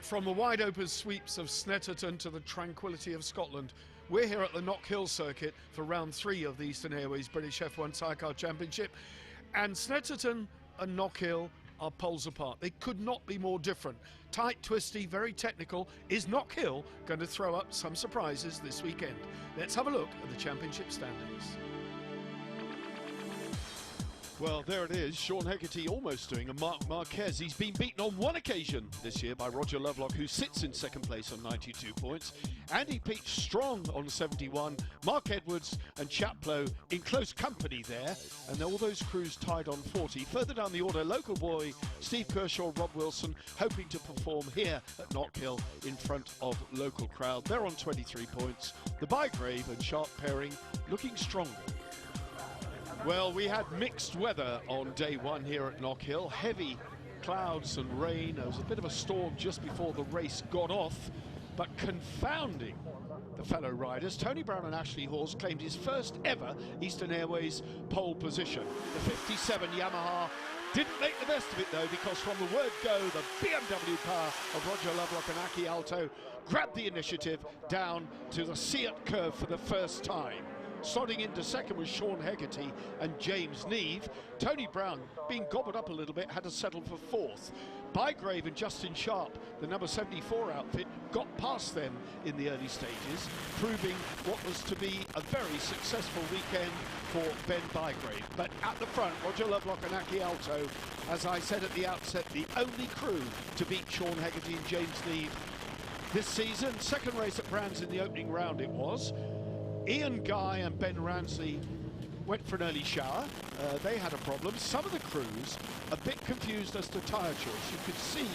From the wide open sweeps of Snetterton to the tranquility of Scotland, we're here at the Knockhill circuit for round 3 of the Eastern Airways British F1 Sidecar Championship, and Snetterton and Knockhill are poles apart. They could not be more different. Tight, twisty, very technical. Is Knockhill going to throw up some surprises this weekend? Let's have a look at the championship standings. Well, there it is, Sean Hegarty almost doing a Marc Marquez. He's been beaten on one occasion this year by Roger Lovelock, who sits in second place on 92 points. Andy Peach strong on 71, Mark Edwards and Chaplow in close company there, and all those crews tied on 40. Further down the order, local boy Steve Kershaw, Rob Wilson, hoping to perform here at Knockhill in front of local crowd. They're on 23 points. The Bygrave and Sharp pairing looking stronger. Well, we had mixed weather on day one here at Knockhill. Heavy clouds and rain. There was a bit of a storm just before the race got off, but confounding the fellow riders. Tony Brown and Ashley Hawes claimed his first ever Eastern Airways pole position. The 57 Yamaha didn't make the best of it though, because from the word go, the BMW power of Roger Lovelock and Aki Alto grabbed the initiative down to the Seat curve for the first time. Slotting into second was Sean Hegarty and James Neve. Tony Brown, being gobbled up a little bit, had to settle for fourth. Bygrave and Justin Sharp, the number 74 outfit, got past them in the early stages, proving what was to be a very successful weekend for Ben Bygrave. But at the front, Roger Lovelock and Aki Alto, as I said at the outset, the only crew to beat Sean Hegarty and James Neve this season. Second race at Brands in the opening round it was. Ian Guy and Ben Ransley went for an early shower. They had a problem. Some of the crews a bit confused as to tyre choice. You could see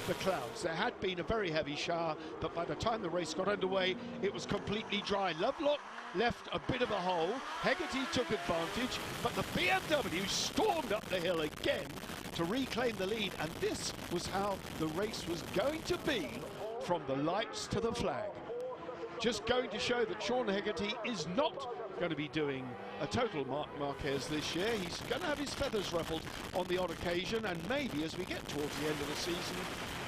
the clouds. There had been a very heavy shower, but by the time the race got underway, it was completely dry. Lovelock left a bit of a hole. Hegarty took advantage, but the BMW stormed up the hill again to reclaim the lead, and this was how the race was going to be from the lights to the flag. Just going to show that Sean Hegarty is not going to be doing a total Marc Marquez this year. He's going to have his feathers ruffled on the odd occasion, and maybe as we get towards the end of the season,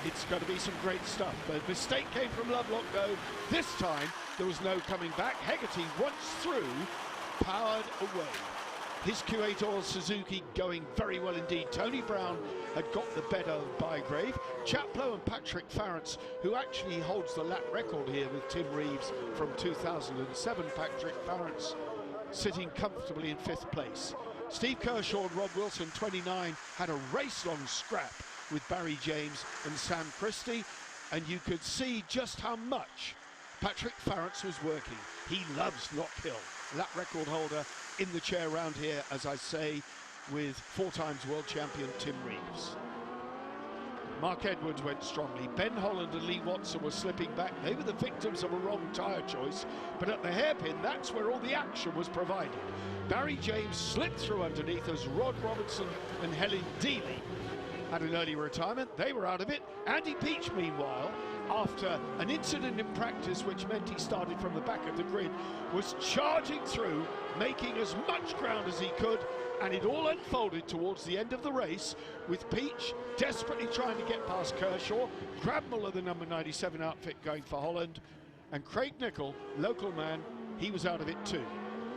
it's going to be some great stuff. The mistake came from Lovelock though. This time there was no coming back. Hegarty, once through, powered away. His Q8 Suzuki going very well indeed. Tony Brown had got the better of Bygrave. Chaplow and Patrick Farrance, who actually holds the lap record here with Tim Reeves from 2007. Patrick Farrance sitting comfortably in 5th place. Steve Kershaw and Rob Wilson, 29, had a race-long scrap with Barry James and Sam Christie, and you could see just how much Patrick Farrance was working. He loves Knockhill. Lap record holder in the chair round here, as I say, with 4 times world champion Tim Reeves. Mark Edwards went strongly. Ben Holland and Lee Watson were slipping back. They were the victims of a wrong tyre choice, but at the hairpin, that's where all the action was provided. Barry James slipped through underneath as Rod Robertson and Helen Dealey had an early retirement. They were out of it. Andy Peach, meanwhile, after an incident in practice which meant he started from the back of the grid, was charging through, making as much ground as he could, and it all unfolded towards the end of the race with Peach desperately trying to get past Kershaw, Grabmuller, the number 97 outfit, going for Holland, and Craig Nicol, local man, he was out of it too.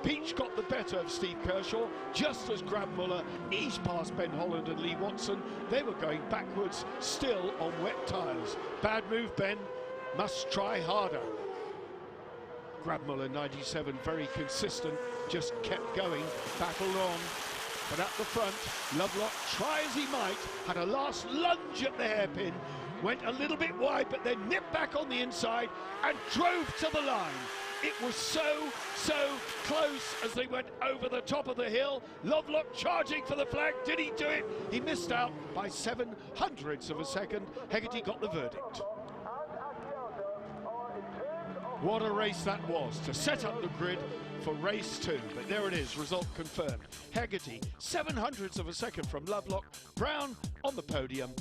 Peach got the better of Steve Kershaw just as Grabmuller eased past Ben Holland and Lee Watson. They were going backwards, still on wet tyres. Bad move, Ben. Must try harder. Grabmuller, 97, very consistent, just kept going, battled on. But at the front, Lovelock, try as he might, had a last lunge at the hairpin, went a little bit wide, but then nipped back on the inside and drove to the line. It was so close as they went over the top of the hill. Lovelock charging for the flag. Did he do it? He missed out by 0.07 of a second. Hegarty got the verdict. What a race that was to set up the grid for race 2. But there it is, result confirmed. Hegarty, 0.07 of a second from Lovelock. Brown on the podium.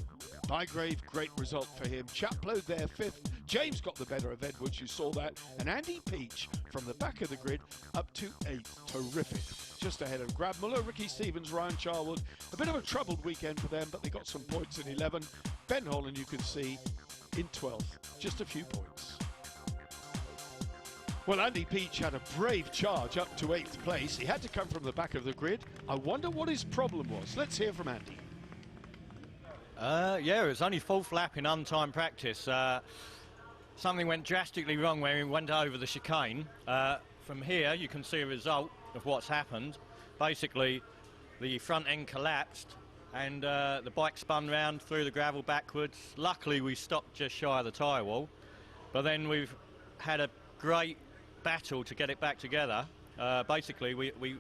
Bygrave, great result for him. Chaplow there 5th. James got the better of Edwards, you saw that. And Andy Peach from the back of the grid up to 8th. Terrific. Just ahead of Grabmuller, Ricky Stevens, Ryan Charwood. A bit of a troubled weekend for them, but they got some points in 11. Ben Holland, you can see, in 12th, just a few points. Well, Andy Peach had a brave charge up to 8th place. He had to come from the back of the grid. I wonder what his problem was. Let's hear from Andy. Yeah, it was only 4th lap in untimed practice. Something went drastically wrong when we went over the chicane. From here, you can see a result of what's happened. Basically, the front end collapsed and the bike spun round through the gravel backwards. Luckily, we stopped just shy of the tyre wall. But then we've had a great battle to get it back together. Basically, we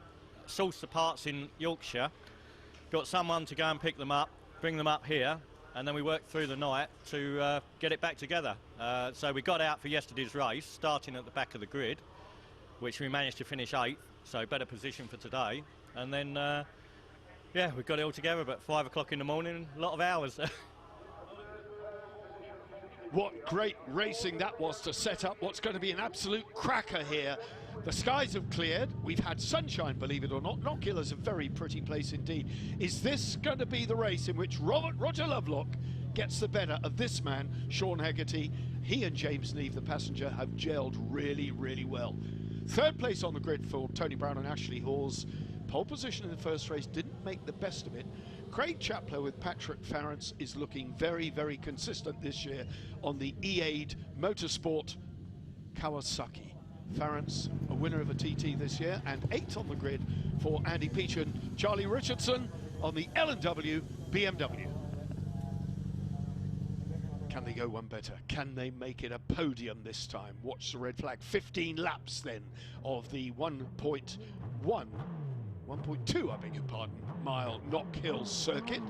sourced the parts in Yorkshire, got someone to go and pick them up, bring them up here, and then we worked through the night to get it back together. So we got out for yesterday's race, starting at the back of the grid, which we managed to finish 8th, so better position for today. And then, yeah, we got it all together about 5 o'clock in the morning, a lot of hours. What great racing that was to set up what's going to be an absolute cracker here. The skies have cleared. We've had sunshine, believe it or not. Knockhill is a very pretty place indeed. Is this going to be the race in which Roger Lovelock gets the better of this man, Sean Hegarty? He and James Neave, the passenger, have gelled really, really well. 3rd place on the grid for Tony Brown and Ashley Hawes. Pole position in the first race, didn't make the best of it. Craig Chaplow with Patrick Farrance is looking very, very consistent this year on the E8 Motorsport Kawasaki. Farrance, a winner of a TT this year, and 8th on the grid for Andy Peach and Charlie Richardson on the L&W BMW. Can they go one better? Can they make it a podium this time? Watch the red flag. 15 laps then of the 1.2, I beg your pardon, mile Knockhill circuit.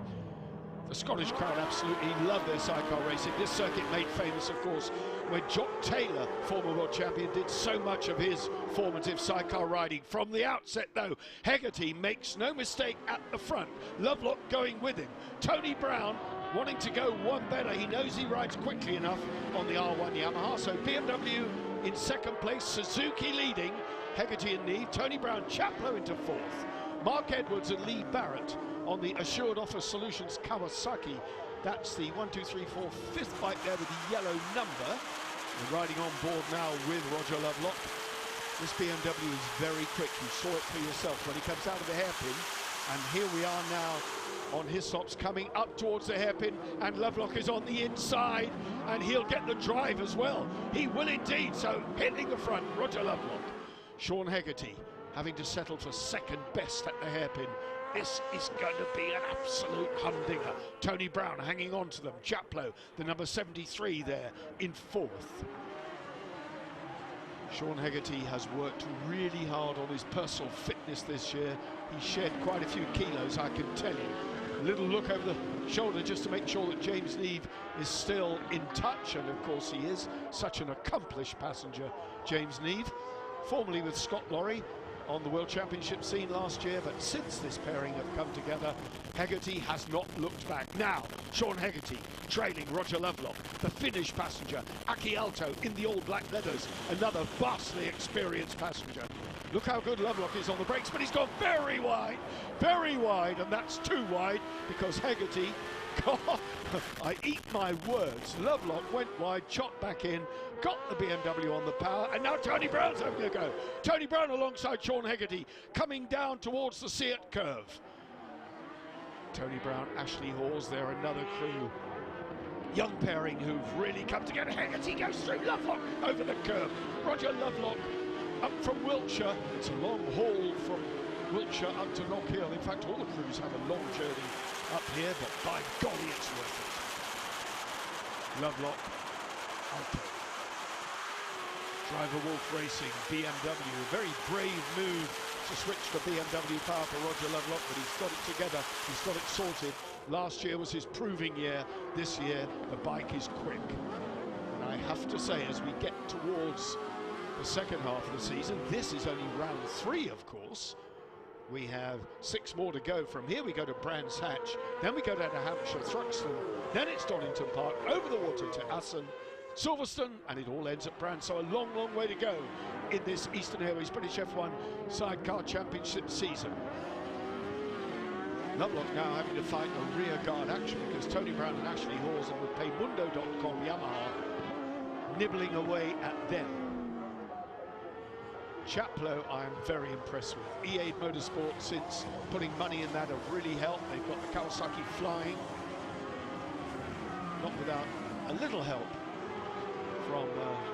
The Scottish crowd absolutely love their sidecar racing. This circuit made famous, of course, when Jock Taylor, former world champion, did so much of his formative sidecar riding. From the outset, though, Hegarty makes no mistake at the front. Lovelock going with him. Tony Brown wanting to go one better. He knows he rides quickly enough on the R1 Yamaha. So BMW in 2nd place, Suzuki leading, Hegarty and Neave, Tony Brown, Chaplow into 4th. Mark Edwards and Lee Barrett on the Assured Offer Solutions Kawasaki. That's the 1, 2, 3, 4, 5th bike there with the yellow number. We're riding on board now with Roger Lovelock. This BMW is very quick. You saw it for yourself when he comes out of the hairpin. And here we are now on his stops coming up towards the hairpin, and Lovelock is on the inside, and he'll get the drive as well. He will indeed. So hitting the front, Roger Lovelock. Sean Hegarty having to settle for 2nd best at the hairpin. This is going to be an absolute humdinger. Tony Brown hanging on to them. Chaplow, the number 73 there, in 4th. Sean Hegarty has worked really hard on his personal fitness this year. He shed quite a few kilos, I can tell you. A little look over the shoulder just to make sure that James Neave is still in touch, and of course he is. Such an accomplished passenger, James Neave. Formerly with Scott Lorry on the World Championship scene last year, but since this pairing have come together, Hegarty has not looked back. Now, Sean Hegarty trailing Roger Lovelock, the Finnish passenger, Aki Aalto in the all-black leathers, another vastly experienced passenger. Look how good Lovelock is on the brakes, but he's gone very wide, and that's too wide because Hegarty, God, I eat my words. Lovelock went wide, chopped back in, got the BMW on the power, and now Tony Brown's having a go. Tony Brown alongside Sean Hegarty, coming down towards the Seat curve. Tony Brown, Ashley Hawes, they're another crew. Young pairing who've really come together. Hegarty goes through Lovelock over the curve. Roger Lovelock up from Wiltshire. It's a long haul from Wiltshire up to Knockhill. In fact, all the crews have a long journey up here, but by golly, it's worth it. Lovelock, okay. Driver Wolf Racing, BMW. A very brave move to switch to BMW power for Roger Lovelock, but he's got it together. He's got it sorted. Last year was his proving year. This year, the bike is quick. And I have to say, as we get towards the second half of the season, this is only round 3, of course. We have 6 more to go. From here we go to Brands Hatch, then we go down to Hampshire, Thruxton, then it's Donington Park, over the water to Assen, Silverstone, and it all ends at Brands. So a long, long way to go in this Eastern Airways British F1 Sidecar Championship season. Lovelock now having to fight a rear guard action because Tony Brown and Ashley Hawes on the Paymundo.com Yamaha nibbling away at them. Chaplow I am very impressed with. EA Motorsport, since putting money in that, have really helped. They've got the Kawasaki flying, not without a little help from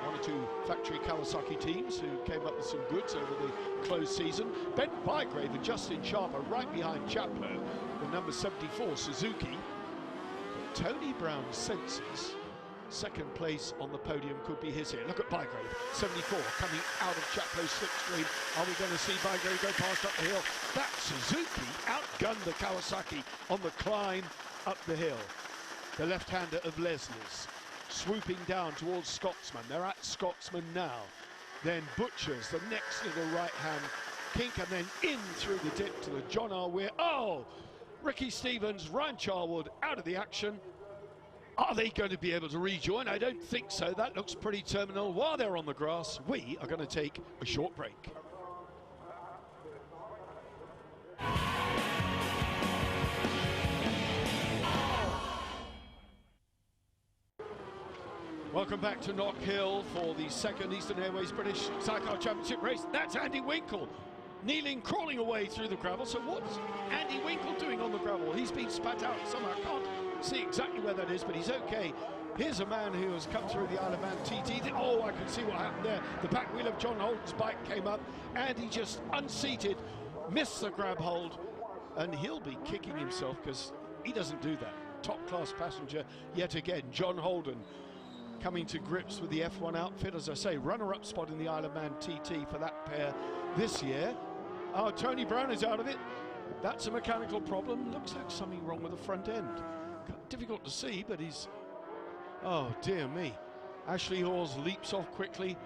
one or two factory Kawasaki teams who came up with some goods over the closed season. Ben Bygrave and Justin Sharp are right behind Chaplow, the number 74 Suzuki. But Tony Brown senses second place on the podium could be his here. Look at Bygrave, 74, coming out of Chaplow's slipstream. Are we going to see Bygrave go past up the hill? That Suzuki outgunned the Kawasaki on the climb up the hill. The left-hander of Leslie's swooping down towards Scotsman. They're at Scotsman now. Then Butchers, the next little right-hand kink, and then in through the dip to the John R. Weir. Oh! Ricky Stevens, Ryan Charwood out of the action. Are they going to be able to rejoin? I don't think so. That looks pretty terminal. While they're on the grass, we are going to take a short break. Welcome back to Knockhill for the second Eastern Airways British Sidecar Championship race. That's Andy Winkle, kneeling, crawling away through the gravel. So what's Andy Winkle doing on the gravel? He's been spat out somehow. I can't see exactly where that is, but he's okay. Here's a man who has come through the Isle of Man TT. Oh, I can see what happened there. The back wheel of John Holden's bike came up, and he just unseated, missed the grab hold, and he'll be kicking himself because he doesn't do that. Top-class passenger yet again, John Holden, coming to grips with the F1 outfit. As I say, runner-up spot in the Isle of Man TT for that pair this year. Oh, Tony Brown is out of it. That's a mechanical problem. Looks like something wrong with the front end. Difficult to see, but he's... Oh, dear me. Ashley Hawes leaps off quickly.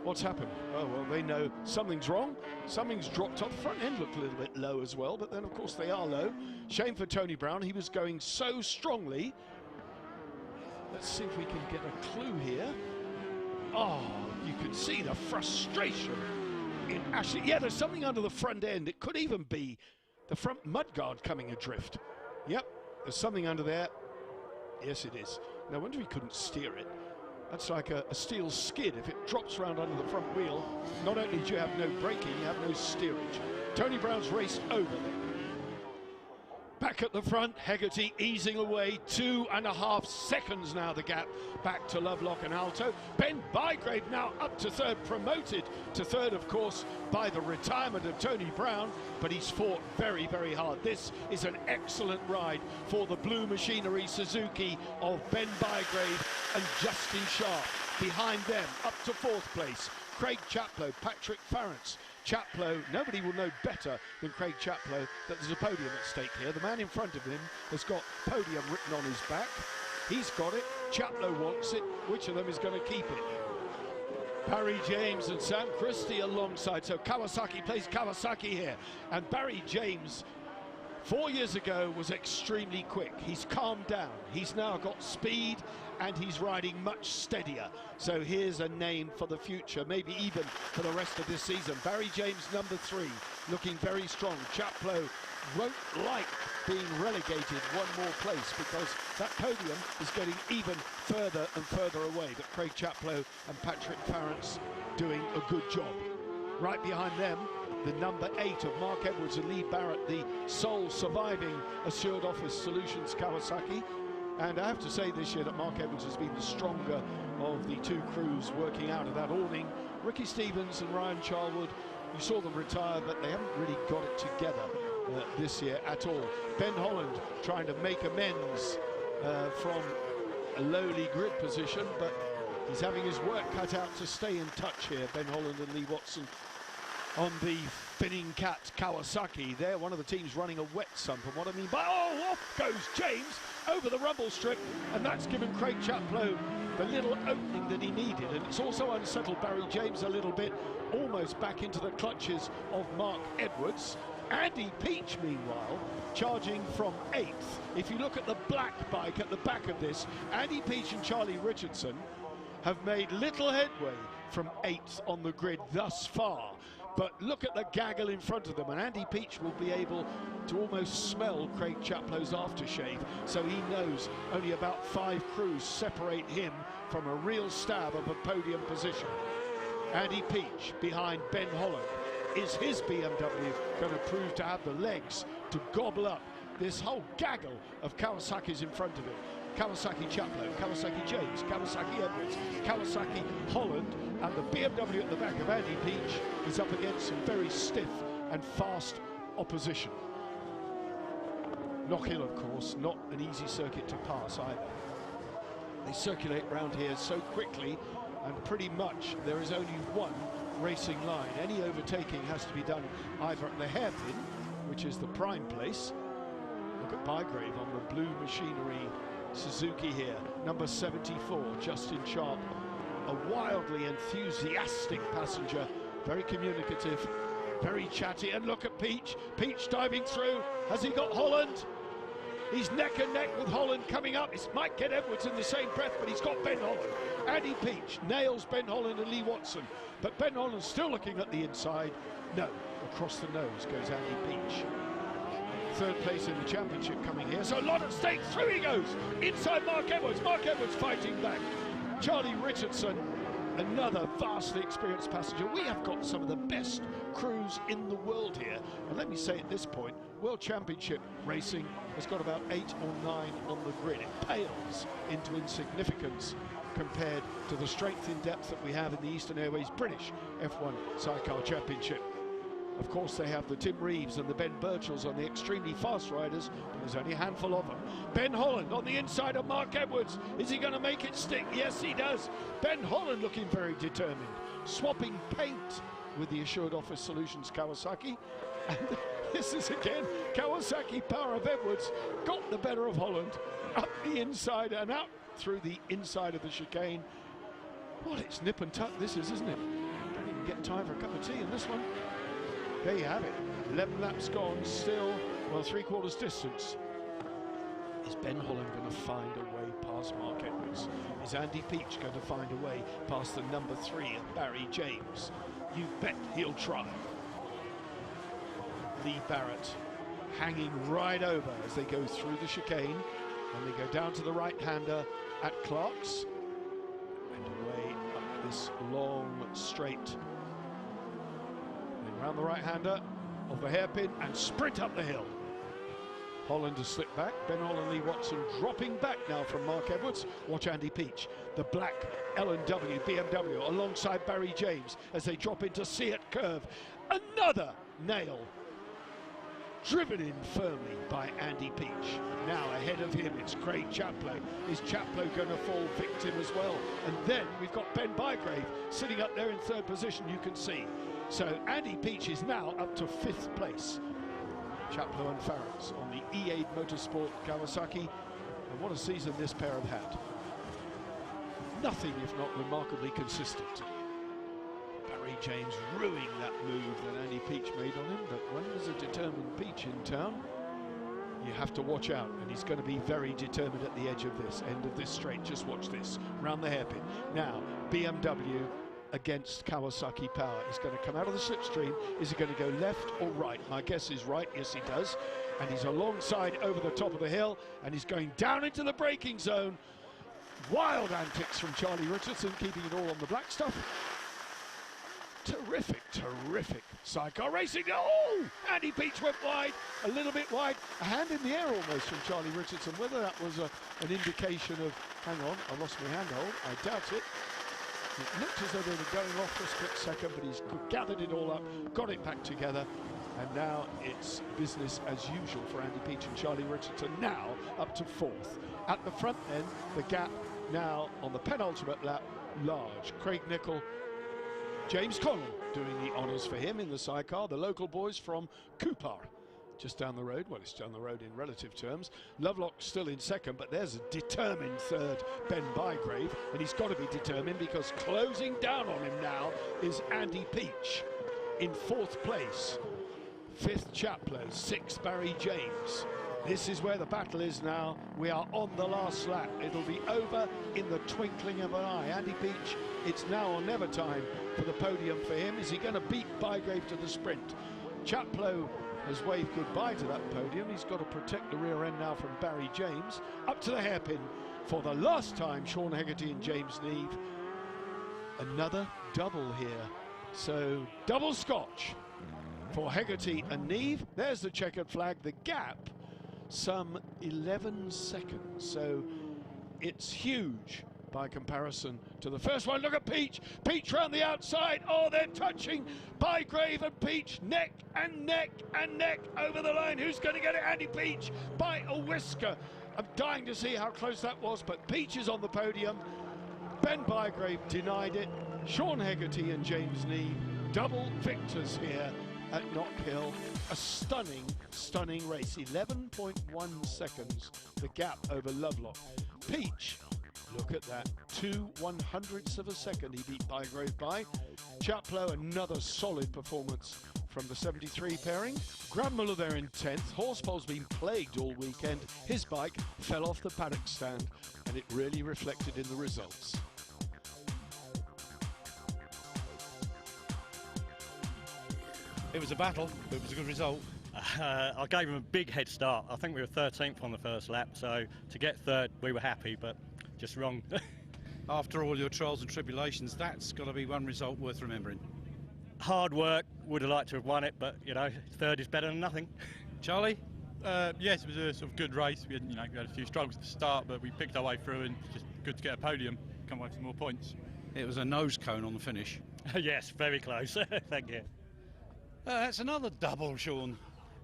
What's happened? Oh, well, they know something's wrong. Something's dropped off. The front end looked a little bit low as well, but then, of course, they are low. Shame for Tony Brown. He was going so strongly. Let's see if we can get a clue here. Oh, you can see the frustration in Ashley. Yeah, there's something under the front end. It could even be the front mudguard coming adrift. Yep, there's something under there. Yes, it is. No wonder he couldn't steer it. That's like a steel skid. If it drops around under the front wheel, not only do you have no braking, you have no steerage. Tony Brown's raced over there. Back at the front, Hegarty easing away, 2.5 seconds now the gap back to Lovelock and Alto. Ben Bygrave now up to third, promoted to third, of course, by the retirement of Tony Brown, but he's fought very, very hard. This is an excellent ride for the Blue Machinery Suzuki of Ben Bygrave and Justin Sharp. Behind them, up to fourth place, Craig Chaplow, Patrick Farrance. Chaplow, nobody will know better than Craig Chaplow that there's a podium at stake here. The man in front of him has got podium written on his back. He's got it. Chaplow wants it. Which of them is going to keep it? Barry James and Sam Christie alongside. So Kawasaki plays Kawasaki here. And Barry James, 4 years ago, was extremely quick. He's calmed down. He's now got speed and he's riding much steadier. So here's a name for the future, maybe even for the rest of this season. Barry James, number 3, looking very strong. Chaplow won't like being relegated one more place because that podium is getting even further and further away. But Craig Chaplow and Patrick Farrance doing a good job. Right behind them, the number 8 of Mark Edwards and Lee Barrett, the sole surviving Assured Office Solutions Kawasaki. And I have to say this year that Mark Edwards has been the stronger of the two crews working out of that awning. Ricky Stevens and Ryan Charwood, you saw them retire, but they haven't really got it together this year at all. Ben Holland trying to make amends from a lowly grid position, but he's having his work cut out to stay in touch here. Ben Holland and Lee Watson on the Spinning Cat Kawasaki. They're one of the teams running a wet sump, and what I mean by, oh, off goes James over the rumble strip, and that's given Craig Chaplow the little opening that he needed, and it's also unsettled Barry James a little bit, almost back into the clutches of Mark Edwards. Andy Peach, meanwhile, charging from 8th. If you look at the black bike at the back of this, Andy Peach and Charlie Richardson have made little headway from 8th on the grid thus far. But look at the gaggle in front of them, and Andy Peach will be able to almost smell Craig Chaplow's aftershave, so he knows only about 5 crews separate him from a real stab of a podium position. Andy Peach behind Ben Holland. Is his BMW going to prove to have the legs to gobble up this whole gaggle of Kawasaki's in front of him? Kawasaki Chaplow, Kawasaki James, Kawasaki Edwards, Kawasaki Holland, and the BMW at the back of Andy Peach is up against some very stiff and fast opposition. Knockhill, of course, not an easy circuit to pass either. They circulate around here so quickly, and pretty much there is only one racing line. Any overtaking has to be done either at the hairpin, which is the prime place. Look at Bygrave on the blue machinery Suzuki here, number 74, Justin Sharp, a wildly enthusiastic passenger, very communicative, very chatty, and look at Peach diving through. Has he got Holland? He's neck and neck with Holland coming up. It might get Edwards in the same breath, but he's got Ben Holland. Andy Peach nails Ben Holland and Lee Watson, but Ben Holland's still looking at the inside. No, across the nose goes Andy Peach. 3rd place in the championship coming here, so a lot at stake. Through he goes, inside Mark Edwards. Mark Edwards fighting back. Charlie Richardson, another vastly experienced passenger. We have got some of the best crews in the world here, and let me say at this point, World Championship racing has got about 8 or 9 on the grid. It pales into insignificance compared to the strength in depth that we have in the Eastern Airways British F1 Sidecar Championship. Of course, they have the Tim Reeves and the Ben Birchells on the extremely fast riders, but there's only a handful of them. Ben Holland on the inside of Mark Edwards. Is he going to make it stick? Yes, he does. Ben Holland looking very determined, swapping paint with the Assured Office Solutions Kawasaki. And this is again Kawasaki power of Edwards got the better of Holland, up the inside and out through the inside of the chicane. Well, it's nip and tuck this is, isn't it? Don't even get time for a cup of tea in this one. There you have it, 11 laps gone, still, well, 3/4 distance. Is Ben Holland going to find a way past Mark Edwards? Is Andy Peach going to find a way past the number 3 of Barry James? You bet he'll try. Lee Barrett hanging right over as they go through the chicane, and they go down to the right-hander at Clark's, and away up this long straight. Around the right-hander of the hairpin and sprint up the hill. Holland has slipped back. Ben Holland, Lee Watson dropping back now from Mark Edwards. Watch Andy Peach, the black L&W BMW alongside Barry James as they drop into Seat curve. Another nail driven in firmly by Andy Peach. Now ahead of him it's Craig Chaplow. Is Chaplow going to fall victim as well? And then we've got Ben Bygrave sitting up there in 3rd position, you can see. So Andy Peach is now up to 5th place. Chaplow and Farrens on the E8 Motorsport Kawasaki. And what a season this pair have had. Nothing if not remarkably consistent. Barry James ruining that move that Andy Peach made on him, but when there's a determined Peach in town, you have to watch out, and he's going to be very determined at the edge of this, end of this straight. Just watch this, round the hairpin. Now, BMW against Kawasaki power. He's going to come out of the slipstream. Is he going to go left or right? My guess is right. Yes, he does. And he's alongside over the top of the hill, and he's going down into the braking zone. Wild antics from Charlie Richardson, keeping it all on the black stuff. Terrific, terrific sidecar racing. Oh, Andy Peach went wide, a little bit wide. A hand in the air almost from Charlie Richardson. Whether that was an indication of, hang on, I lost my handhold, I doubt it. It looked as though they were going off for a split second, but he's gathered it all up, got it back together, and now it's business as usual for Andy Peach and Charlie Richardson, now up to 4th. At the front then, the gap now on the penultimate lap, large. Craig Nicol, James Connell doing the honours for him in the sidecar, the local boys from Cupar. Just down the road, well, it's down the road in relative terms. Lovelock still in 2nd, but there's a determined 3rd, Ben Bygrave, and he's got to be determined because closing down on him now is Andy Peach in 4th place. 5th Chaplow, 6th Barry James. This is where the battle is now. We are on the last lap. It'll be over in the twinkling of an eye. Andy Peach, it's now or never time for the podium for him. Is he going to beat Bygrave to the sprint? Chaplow has waved goodbye to that podium. He's got to protect the rear end now from Barry James. Up to the hairpin for the last time, Sean Hegarty and James Neve. Another double here. So double scotch for Hegarty and Neve. There's the checkered flag. The gap, some 11 seconds. So it's huge by comparison to the first one. Look at Peach. Peach round the outside. Oh, they're touching. Bygrave and Peach neck and neck and neck over the line. Who's going to get it? Andy Peach by a whisker. I'm dying to see how close that was, but Peach is on the podium. Ben Bygrave denied it. Sean Hegarty and James Neve, double victors here at Knockhill. A stunning, stunning race. 11.1 seconds, the gap over Lovelock. Peach, look at that, 2/100ths of a second he beat Bygrave by. Chaplow, another solid performance from the 73 pairing. Graham Muller there in 10th. Horsepole's been plagued all weekend. His bike fell off the paddock stand, and it really reflected in the results. It was a battle, but it was a good result. I gave him a big head start. I think we were 13th on the first lap, so to get third, we were happy, but just wrong. After all your trials and tribulations, that's got to be one result worth remembering. Hard work, would have liked to have won it, but, you know, third is better than nothing. Charlie? Yes, it was a sort of good race. We had, we had a few struggles at the start, but we picked our way through, and just good to get a podium, come away with some more points. It was a nose cone on the finish. Yes, very close. Thank you. That's another double, Sean.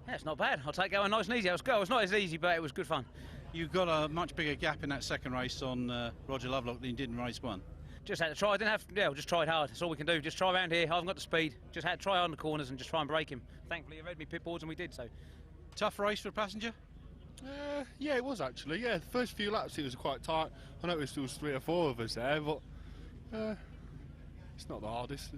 Yeah, it's not bad. I'll take it going nice and easy. It was not as easy, but it was good fun. You got a much bigger gap in that second race on Roger Lovelock than you did in race one. Just had to try. I didn't have. Yeah, we just tried hard. That's all we can do. Just try around here. I haven't got the speed. Just had to try on the corners and just try and break him. Thankfully, he read me pit boards and we did so. Tough race for a passenger? Yeah, it was actually. Yeah, the first few laps it was quite tight. I noticed there was 3 or 4 of us there, but it's not the hardest.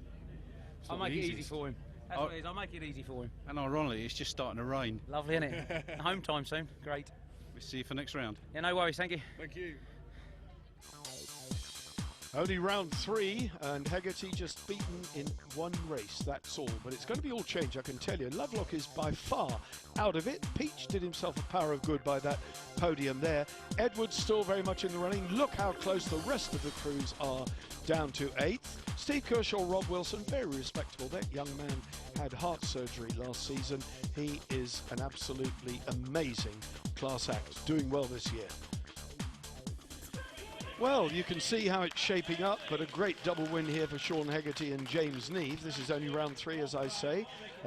I'll make it easy for him. That's what it is. I'll make it easy for him. And ironically, it's just starting to rain. Lovely, isn't it? Home time soon. Great. We'll see you for next round. Yeah, no worries. Thank you. Thank you. Only round 3, and Hegarty just beaten in one race, that's all. But it's going to be all change, I can tell you. Lovelock is by far out of it. Peach did himself a power of good by that podium there. Edwards still very much in the running. Look how close the rest of the crews are down to 8th. Steve Kershaw, Rob Wilson, very respectable. That young man had heart surgery last season. He is an absolutely amazing class act, doing well this year. Well, you can see how it's shaping up, but a great double win here for Sean Hegarty and James Neve. This is only round 3, as I say.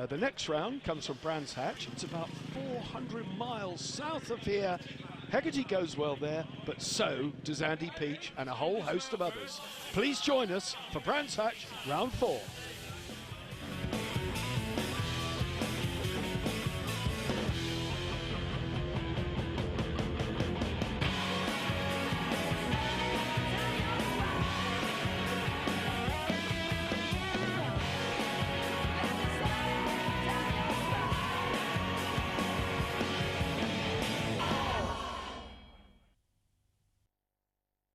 The next round comes from Brands Hatch. It's about 400 miles south of here. Hegarty goes well there, but so does Andy Peach and a whole host of others. Please join us for Brands Hatch round 4.